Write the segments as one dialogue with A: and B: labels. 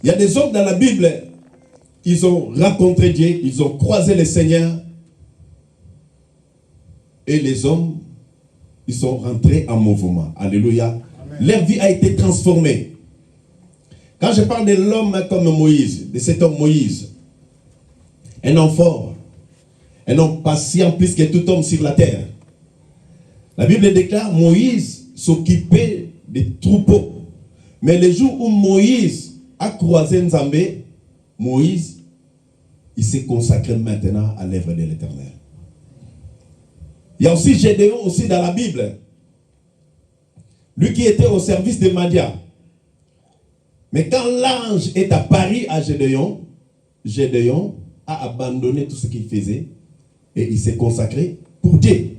A: Il y a des hommes dans la Bible, ils ont rencontré Dieu, ils ont croisé le Seigneur. Et les hommes, ils sont rentrés en mouvement. Alléluia. Amen. Leur vie a été transformée. Quand je parle de l'homme comme Moïse, de cet homme Moïse, un homme fort, un homme patient plus que tout homme sur la terre. La Bible déclare Moïse s'occupait des troupeaux. Mais le jour où Moïse a croisé Nzambé, Moïse, il s'est consacré maintenant à l'œuvre de l'Éternel. Il y a aussi Gédéon aussi dans la Bible. Lui qui était au service de Madia. Mais quand l'ange est apparu à Gédéon, Gédéon a abandonné tout ce qu'il faisait et il s'est consacré pour Dieu.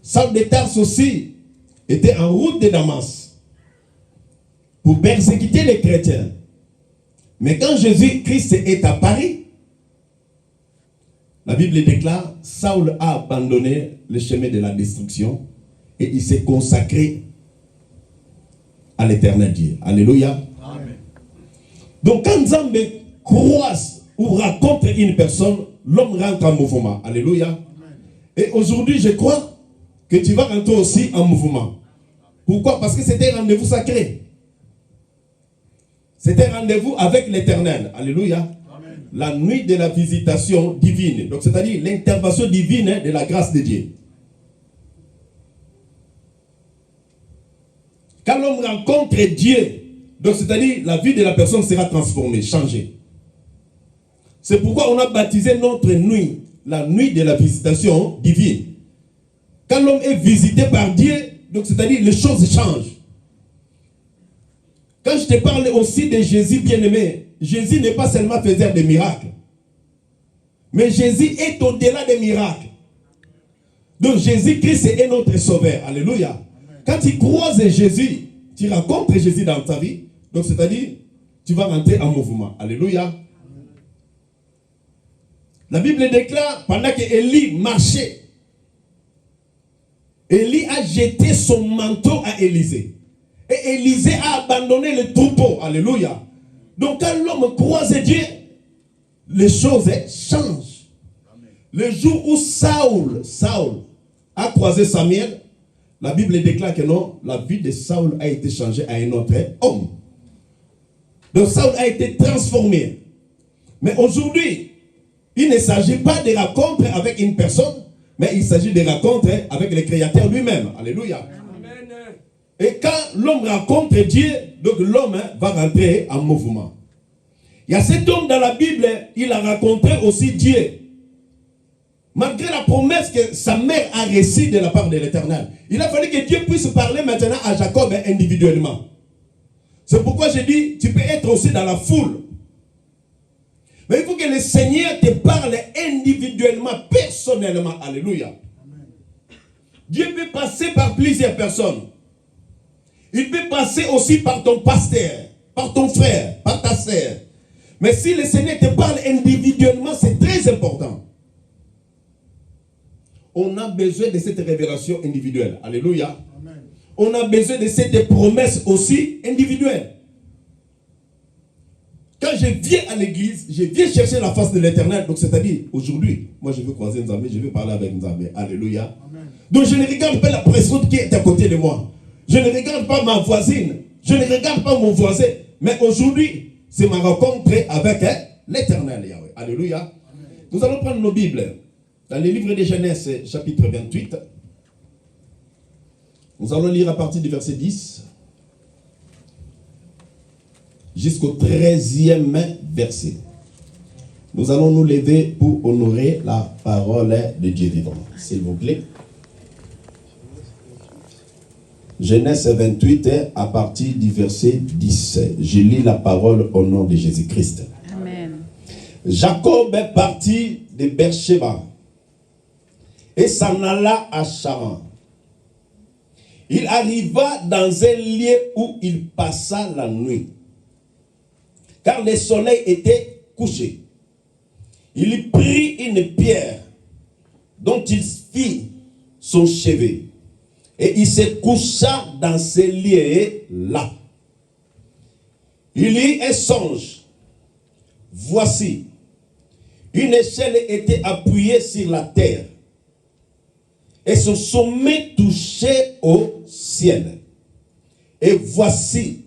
A: Saul de Tarse aussi était en route de Damas pour persécuter les chrétiens. Mais quand Jésus-Christ est apparu, la Bible déclare, Saul a abandonné le chemin de la destruction et il s'est consacré à l'éternel Dieu. Alléluia. Amen. Donc quand Nzambe croise ou rencontre une personne, l'homme rentre en mouvement. Alléluia. Amen. Et aujourd'hui, je crois que tu vas rentrer aussi en mouvement. Pourquoi? Parce que c'était un rendez-vous sacré. C'était un rendez-vous avec l'éternel. Alléluia. La nuit de la visitation divine. Donc, c'est-à-dire l'intervention divine de la grâce de Dieu. Quand l'homme rencontre Dieu, donc c'est-à-dire la vie de la personne sera transformée, changée. C'est pourquoi on a baptisé notre nuit, la nuit de la visitation divine. Quand l'homme est visité par Dieu, donc c'est-à-dire les choses changent. Quand je te parle aussi de Jésus bien-aimé, Jésus n'est pas seulement faiseur de miracles. Mais Jésus est au-delà des miracles. Donc Jésus-Christ est notre sauveur. Alléluia. Quand tu croises Jésus, tu rencontres Jésus dans ta vie. Donc c'est-à-dire, tu vas rentrer en mouvement. Alléluia. La Bible déclare, pendant que Élie marchait, Élie a jeté son manteau à Élisée. Et Élisée a abandonné le troupeau. Alléluia. Donc quand l'homme croise Dieu, les choses changent. Amen. Le jour où Saul a croisé Samuel, la Bible déclare que non, la vie de Saul a été changée à un autre homme. Donc Saul a été transformé. Mais aujourd'hui, il ne s'agit pas de rencontres avec une personne, mais il s'agit de rencontres avec le Créateur lui-même. Alléluia. Amen. Et quand l'homme rencontre Dieu, donc l'homme va rentrer en mouvement. Il y a cet homme dans la Bible, il a rencontré aussi Dieu. Malgré la promesse que sa mère a reçue de la part de l'Éternel. Il a fallu que Dieu puisse parler maintenant à Jacob individuellement. C'est pourquoi je dis, tu peux être aussi dans la foule. Mais il faut que le Seigneur te parle individuellement, personnellement. Alléluia. Amen. Dieu peut passer par plusieurs personnes. Il peut passer aussi par ton pasteur, par ton frère, par ta sœur. Mais si le Seigneur te parle individuellement, c'est très important. On a besoin de cette révélation individuelle. Alléluia. Amen. On a besoin de cette promesse aussi individuelle. Quand je viens à l'église, je viens chercher la face de l'Éternel. Donc c'est-à-dire, aujourd'hui, moi je veux croiser Nzambé, je veux parler avec Nzambé. Alléluia. Amen. Donc je ne regarde pas la personne qui est à côté de moi. Je ne regarde pas ma voisine. Je ne regarde pas mon voisin. Mais aujourd'hui, c'est ma rencontre avec l'Éternel. Yahweh. Alléluia. Amen. Nous allons prendre nos Bibles. Dans le livre de Genèse, chapitre 28. Nous allons lire à partir du verset 10 jusqu'au 13e verset. Nous allons nous lever pour honorer la parole de Dieu vivant. S'il vous plaît. Genèse 28, à partir du verset 10. Je lis la parole au nom de Jésus-Christ. Amen. Jacob est parti de Beersheba et s'en alla à Charan. Il arriva dans un lieu où il passa la nuit, car le soleil était couché. Il prit une pierre dont il fit son chevet et il se coucha dans ce lieu-là. Il lit un songe. Voici, une échelle était appuyée sur la terre et son sommet touchait au ciel. Et voici,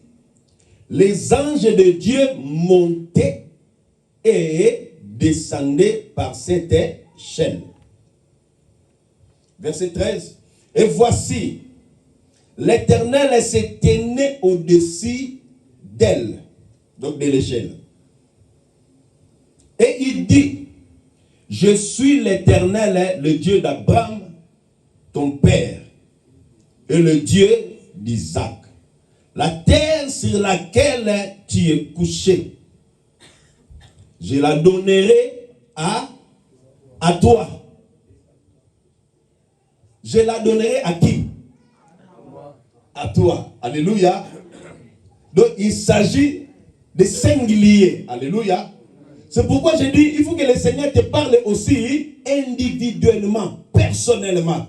A: les anges de Dieu montaient et descendaient par cette échelle. Verset 13. Et voici, l'Éternel se tenait au-dessus d'elle, donc de l'échelle. Et il dit, je suis l'Éternel, le Dieu d'Abraham, ton père, et le Dieu d'Isaac. La terre sur laquelle tu es couché, je la donnerai à toi. Je la donnerai à qui? À toi. Alléluia. Donc il s'agit de singulier. Alléluia. C'est pourquoi je dis, il faut que le Seigneur te parle aussi individuellement, personnellement.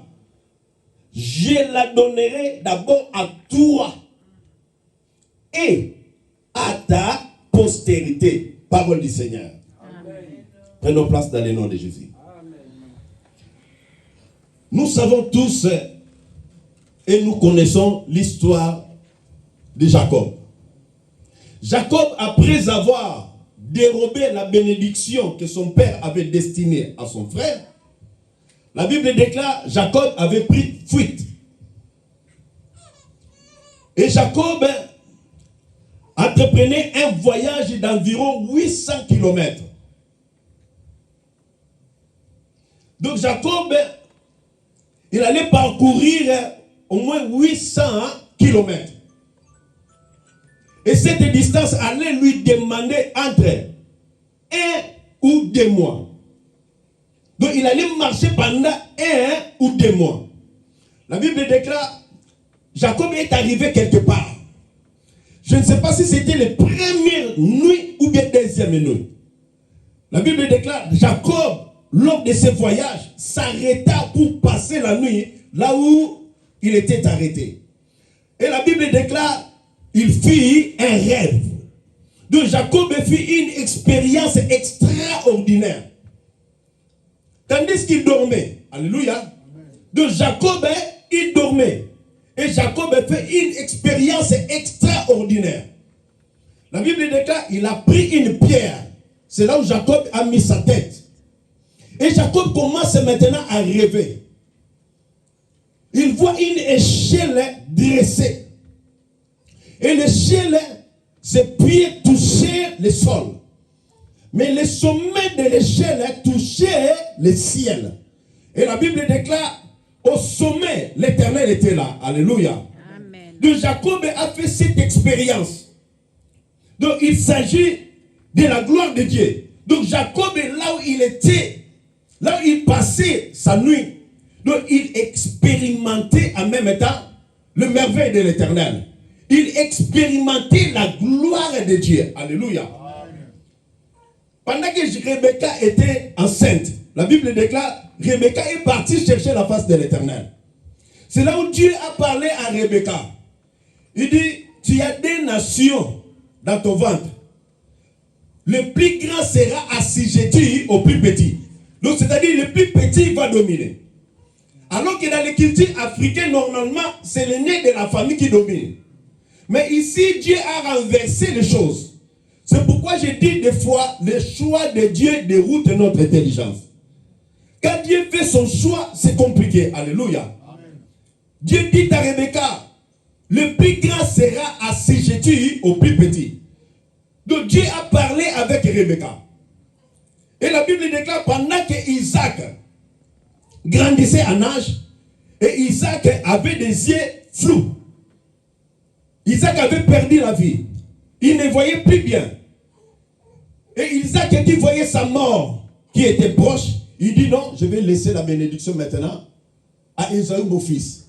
A: Je la donnerai d'abord à toi et à ta postérité. Parole du Seigneur. Amen. Prenons place dans le nom de Jésus. Amen. Nous savons tous et nous connaissons l'histoire de Jacob. Jacob, après avoir dérobé la bénédiction que son père avait destinée à son frère, la Bible déclare Jacob avait pris fuite. Et Jacob entreprenait un voyage d'environ 800 km. Donc Jacob, il allait parcourir au moins 800 km. Et cette distance allait lui demander entre 1 ou 2 mois. Donc il allait marcher pendant 1 ou 2 mois. La Bible déclare, Jacob est arrivé quelque part. Je ne sais pas si c'était la première nuit ou bien deuxième nuit. La Bible déclare, Jacob, lors de ce voyage, s'arrêta pour passer la nuit là où il était arrêté. Et la Bible déclare, il fit un rêve. Donc Jacob fit une expérience extraordinaire. Tandis qu'il dormait. Alléluia. Donc Jacob, il dormait. Et Jacob fait une expérience extraordinaire. La Bible déclare, il a pris une pierre. C'est là où Jacob a mis sa tête. Et Jacob commence maintenant à rêver. Il voit une échelle dressée. Et l'échelle, ses pieds touchaient le sol. Mais le sommet de l'échelle touchait le ciel. Et la Bible déclare, au sommet, l'Éternel était là. Alléluia. Amen. Donc Jacob a fait cette expérience. Donc il s'agit de la gloire de Dieu. Donc Jacob est là où il était, là où il passait sa nuit. Donc il expérimentait en même temps le merveille de l'Éternel. Il expérimentait la gloire de Dieu. Alléluia. Amen. Pendant que Rebecca était enceinte, la Bible déclare, Rebecca est partie chercher la face de l'Éternel. C'est là où Dieu a parlé à Rebecca. Il dit, tu as des nations dans ton ventre. Le plus grand sera assujetti au plus petit. Donc c'est-à-dire le plus petit va dominer. Alors que dans les cultures africaines, normalement, c'est le nez de la famille qui domine. Mais ici, Dieu a renversé les choses. C'est pourquoi je dis des fois, le choix de Dieu déroute notre intelligence. Quand Dieu fait son choix, c'est compliqué. Alléluia. Amen. Dieu dit à Rebecca, le plus grand sera assujetti au plus petit. Donc Dieu a parlé avec Rebecca. Et la Bible déclare, pendant que Isaac grandissait en âge, et Isaac avait des yeux flous. Isaac avait perdu la vie. Il ne voyait plus bien. Et Isaac, qui voyait sa mort qui était proche, il dit non, je vais laisser la bénédiction maintenant à Esaü, mon fils.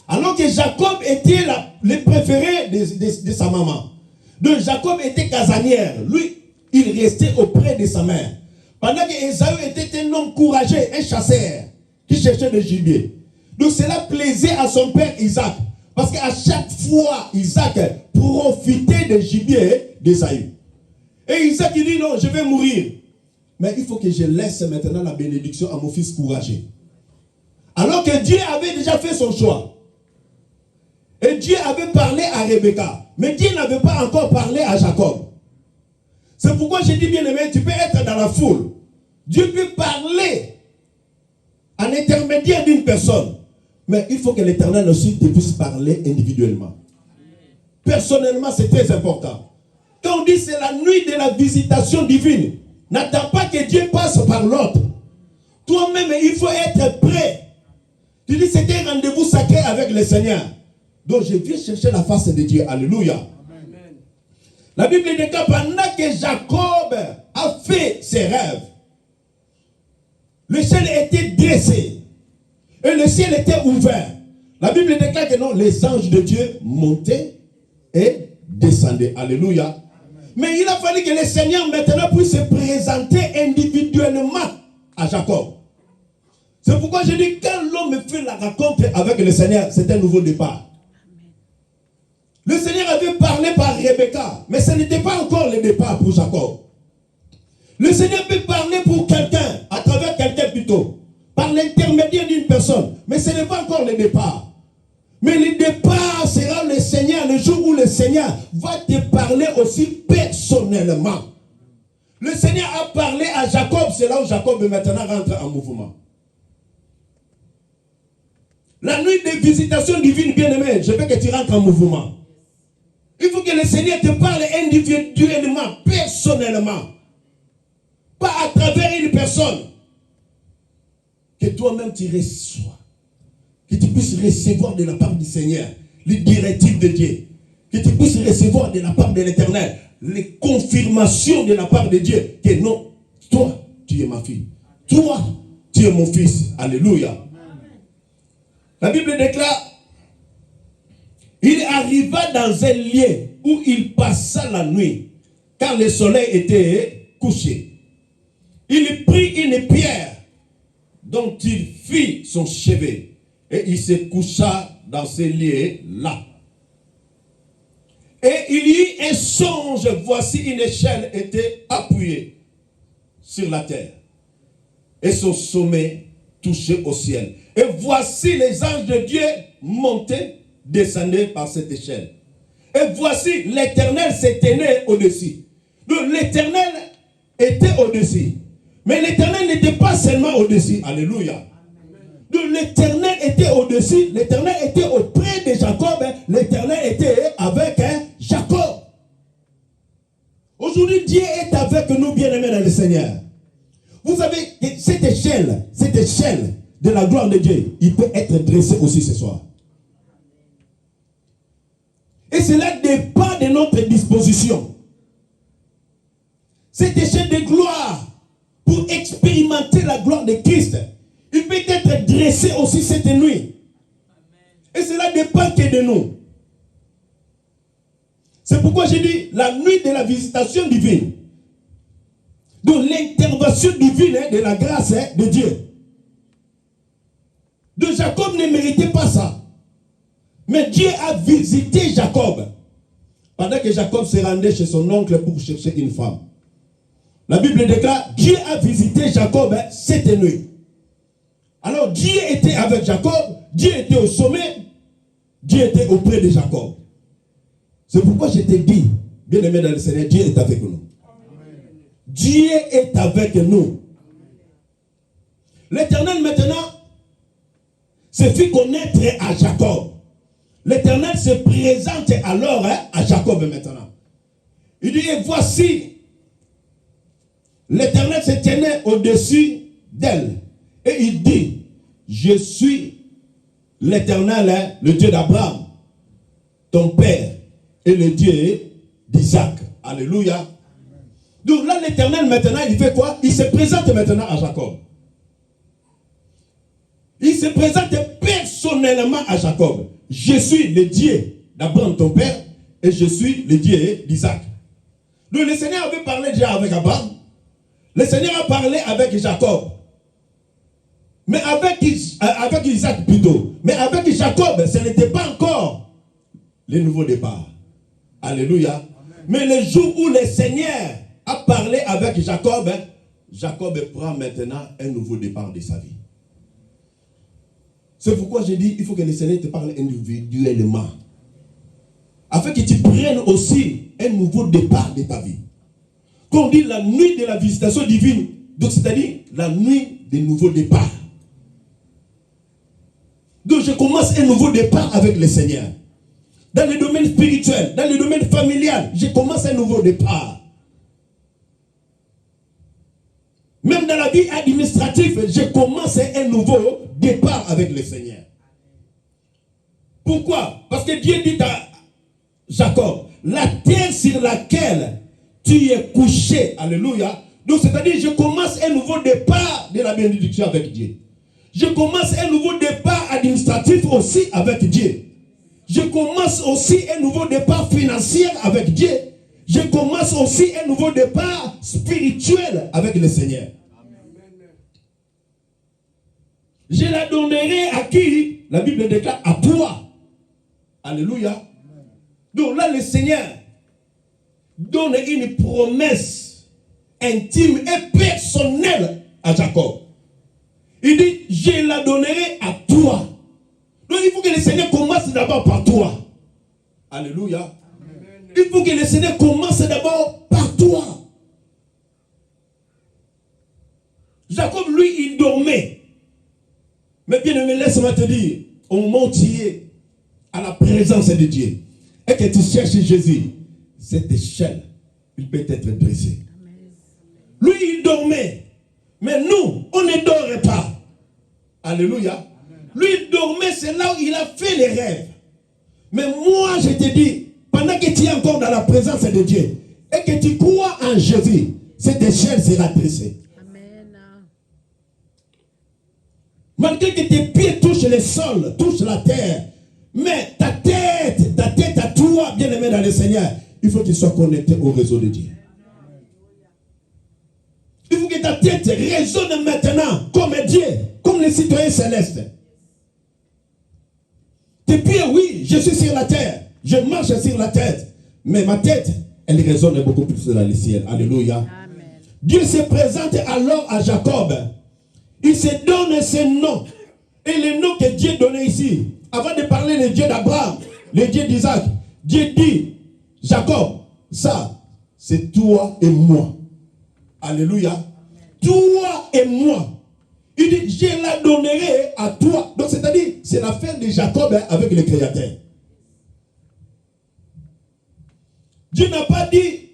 A: Alors que Jacob était le préféré de sa maman. Donc Jacob était casanière. Lui, il restait auprès de sa mère. Pendant que Esaü était un homme courageux, un chasseur, qui cherchait le gibier. Donc cela plaisait à son père Isaac. Parce qu'à chaque fois, Isaac profitait des gibiers d'Ésaü. Et Isaac il dit non, je vais mourir. Mais il faut que je laisse maintenant la bénédiction à mon fils courageux. Alors que Dieu avait déjà fait son choix. Et Dieu avait parlé à Rebecca. Mais Dieu n'avait pas encore parlé à Jacob. C'est pourquoi j'ai dit, bien aimé, tu peux être dans la foule. Dieu peut parler en intermédiaire d'une personne. Mais il faut que l'Éternel aussi te puisse parler individuellement. Personnellement, c'est très important. Quand on dit c'est la nuit de la visitation divine, n'attends pas que Dieu passe par l'autre. Toi-même, il faut être prêt. Tu dis, c'est un rendez-vous sacré avec le Seigneur. Donc, je viens chercher la face de Dieu. Alléluia. Amen. La Bible déclare pendant que Jacob a fait ses rêves, le ciel était dressé et le ciel était ouvert. La Bible déclare que non, les anges de Dieu montaient et descendaient. Alléluia. Amen. Mais il a fallu que le Seigneur maintenant puisse se présenter individuellement à Jacob. C'est pourquoi je dis, quand l'homme fait la rencontre avec le Seigneur, c'est un nouveau départ. Le Seigneur avait parlé par Rebecca, mais ce n'était pas encore le départ pour Jacob. Le Seigneur peut parler pour quelqu'un, à travers quelqu'un plutôt, par l'intermédiaire d'une personne, mais ce n'est pas encore le départ. Mais le départ sera le Seigneur, le jour où le Seigneur va te parler aussi personnellement. Le Seigneur a parlé à Jacob, c'est là où Jacob maintenant rentre en mouvement. La nuit de visitation divine, bien-aimé, je veux que tu rentres en mouvement. Il faut que le Seigneur te parle individuellement, personnellement. Pas à travers une personne. Que toi-même tu reçois. Que tu puisses recevoir de la part du Seigneur les directives de Dieu. Que tu puisses recevoir de la part de l'Éternel les confirmations de la part de Dieu. Que non, toi, tu es ma fille. Toi, tu es mon fils. Alléluia. La Bible déclare, il arriva dans un lieu où il passa la nuit, car le soleil était couché. Il prit une pierre dont il fit son chevet, et il se coucha dans ce lieu-là. Et il y eut un songe, voici une échelle était appuyée sur la terre, et son sommet touchait au ciel. Et voici les anges de Dieu montaient, descendaient par cette échelle. Et voici l'Éternel se tenait au-dessus. Donc l'Éternel était au-dessus. Mais l'Éternel n'était pas seulement au-dessus. Alléluia. Donc l'Éternel était au-dessus. L'Éternel était auprès de Jacob. L'Éternel était avec Jacob. Aujourd'hui, Dieu est avec nous, bien-aimés dans le Seigneur. Vous savez, cette échelle de la gloire de Dieu, il peut être dressé aussi ce soir. Et cela dépend de notre disposition. Cette échelle de gloire, pour expérimenter la gloire de Christ, il peut être dressé aussi cette nuit. Et cela dépend que de nous. C'est pourquoi j'ai dit la nuit de la visitation divine. Donc l'intervention divine de la grâce de Dieu. Donc Jacob ne méritait pas ça. Mais Dieu a visité Jacob. Pendant que Jacob se rendait chez son oncle pour chercher une femme. La Bible déclare, Dieu a visité Jacob cette nuit. Alors Dieu était avec Jacob, Dieu était au sommet, Dieu était auprès de Jacob. C'est pourquoi je te dis, bien aimé dans le Seigneur, Dieu est avec nous. Dieu est avec nous. L'Éternel maintenant se fit connaître à Jacob. L'Éternel se présente alors à Jacob maintenant. Il dit, et voici, l'Éternel se tenait au-dessus d'elle. Et il dit, je suis l'Éternel, le Dieu d'Abraham, ton père, et le Dieu d'Isaac. Alléluia. Donc là, l'Éternel maintenant, il fait quoi? Il se présente maintenant à Jacob. Il se présente personnellement à Jacob. Je suis le Dieu d'Abraham, ton père, et je suis le Dieu d'Isaac. Donc le Seigneur avait parlé déjà avec Abraham. Le Seigneur a parlé avec Jacob. Mais avec Isaac plutôt. Mais avec Jacob, ce n'était pas encore le nouveau départ. Alléluia. Amen. Mais le jour où le Seigneur a parlé avec Jacob, Jacob prend maintenant un nouveau départ de sa vie. C'est pourquoi je dis, il faut que le Seigneur te parle individuellement. Afin que tu prennes aussi un nouveau départ de ta vie. Comme on dit la nuit de la visitation divine, donc c'est-à-dire la nuit des nouveaux départs. Donc je commence un nouveau départ avec le Seigneur. Dans le domaine spirituel, dans le domaine familial, je commence un nouveau départ. Même dans la vie administrative, je commence un nouveau départ avec le Seigneur. Pourquoi? Parce que Dieu dit à Jacob, la terre sur laquelle tu es couché, alléluia. Donc c'est-à-dire, je commence un nouveau départ de la bénédiction avec Dieu. Je commence un nouveau départ administratif aussi avec Dieu. Je commence aussi un nouveau départ financier avec Dieu. Je commence aussi un nouveau départ spirituel avec le Seigneur. Je la donnerai à qui? La Bible déclare à toi. Alléluia. Donc là, le Seigneur donne une promesse intime et personnelle à Jacob. Il dit, je la donnerai à toi. Donc il faut que le Seigneur commence d'abord par toi. Alléluia. Il faut que le Seigneur commence d'abord par toi. Jacob, lui, il dormait. Mais bien aimé, laisse-moi te dire, au moment où tu es à la présence de Dieu et que tu cherches Jésus, cette échelle, il peut être dressé. Lui, il dormait. Mais nous, on ne dort pas. Alléluia. Lui, il dormait, c'est là où il a fait les rêves. Mais moi, je te dis, pendant que tu es encore dans la présence de Dieu et que tu crois en Jésus, cette échelle sera dressée. Amen. Malgré que tes pieds touchent le sol, touchent la terre, mais ta tête à toi, bien aimé dans le Seigneur, il faut qu'il soit connecté au réseau de Dieu. Il faut que ta tête résonne maintenant comme Dieu, comme les citoyens célestes. Tes pieds, oui, je suis sur la terre, je marche sur la tête, mais ma tête, elle résonne beaucoup plus dans le ciel. Alléluia. Amen. Dieu se présente alors à Jacob. Il se donne ses noms. Et les noms que Dieu donnait ici, avant de parler le Dieu d'Abraham, le Dieu d'Isaac, Dieu dit, Jacob, ça, c'est toi et moi. Alléluia. Amen. Toi et moi. Il dit, je la donnerai à toi. Donc, c'est-à-dire, c'est l'affaire de Jacob avec le Créateur. Dieu n'a pas dit,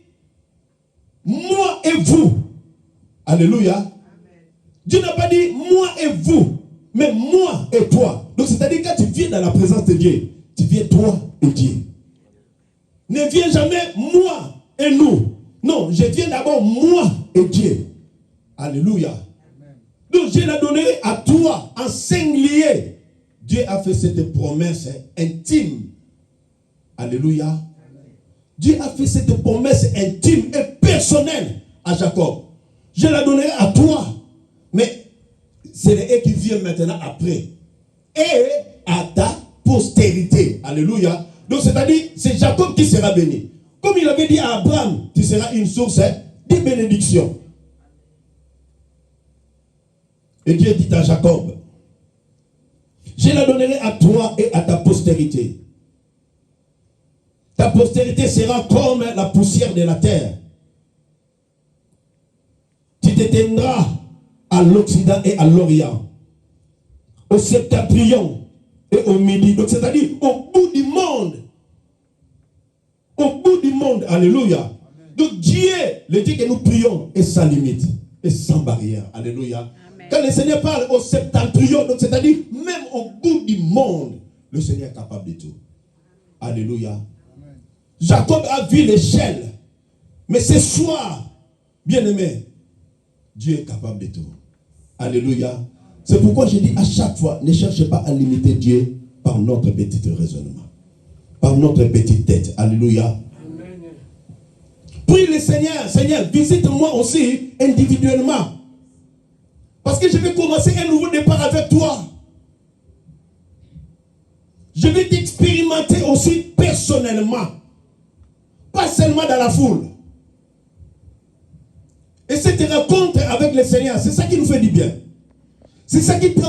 A: moi et vous. Alléluia. Amen. Dieu n'a pas dit, moi et vous, mais moi et toi. Donc, c'est-à-dire, quand tu viens dans la présence de Dieu, tu viens toi et Dieu. Ne viens jamais moi et nous. Non, je viens d'abord moi et Dieu. Alléluia. Amen. Donc je la donnerai à toi en singulier. Dieu a fait cette promesse intime. Alléluia. Amen. Dieu a fait cette promesse intime et personnelle à Jacob. Je la donnerai à toi. Mais c'est le qui vient maintenant après. Et à ta postérité. Alléluia. Donc c'est-à-dire, c'est Jacob qui sera béni. Comme il avait dit à Abraham, tu seras une source de bénédiction. Et Dieu dit à Jacob, je la donnerai à toi et à ta postérité. Ta postérité sera comme la poussière de la terre. Tu t'éteindras à l'Occident et à l'Orient, au septentrion et au midi. Donc c'est-à-dire au bout du monde. Au bout du monde. Alléluia. Amen. Donc Dieu, le Dieu que nous prions, est sans limite, est sans barrière. Alléluia. Amen. Quand le Seigneur parle au septentrion, donc c'est-à-dire même au bout du monde, le Seigneur est capable de tout. Alléluia. Amen. Jacob a vu l'échelle. Mais ce soir, bien aimé, Dieu est capable de tout. Alléluia. C'est pourquoi je dis à chaque fois, ne cherchez pas à limiter Dieu par notre petit raisonnement, par notre petite tête. Alléluia. Amen. Prie le Seigneur, Seigneur, visite-moi aussi individuellement. Parce que je vais commencer un nouveau départ avec toi. je vais t'expérimenter aussi personnellement. Pas seulement dans la foule. Et cette rencontre avec le Seigneur, c'est ça qui nous fait du bien. C'est ça qui prend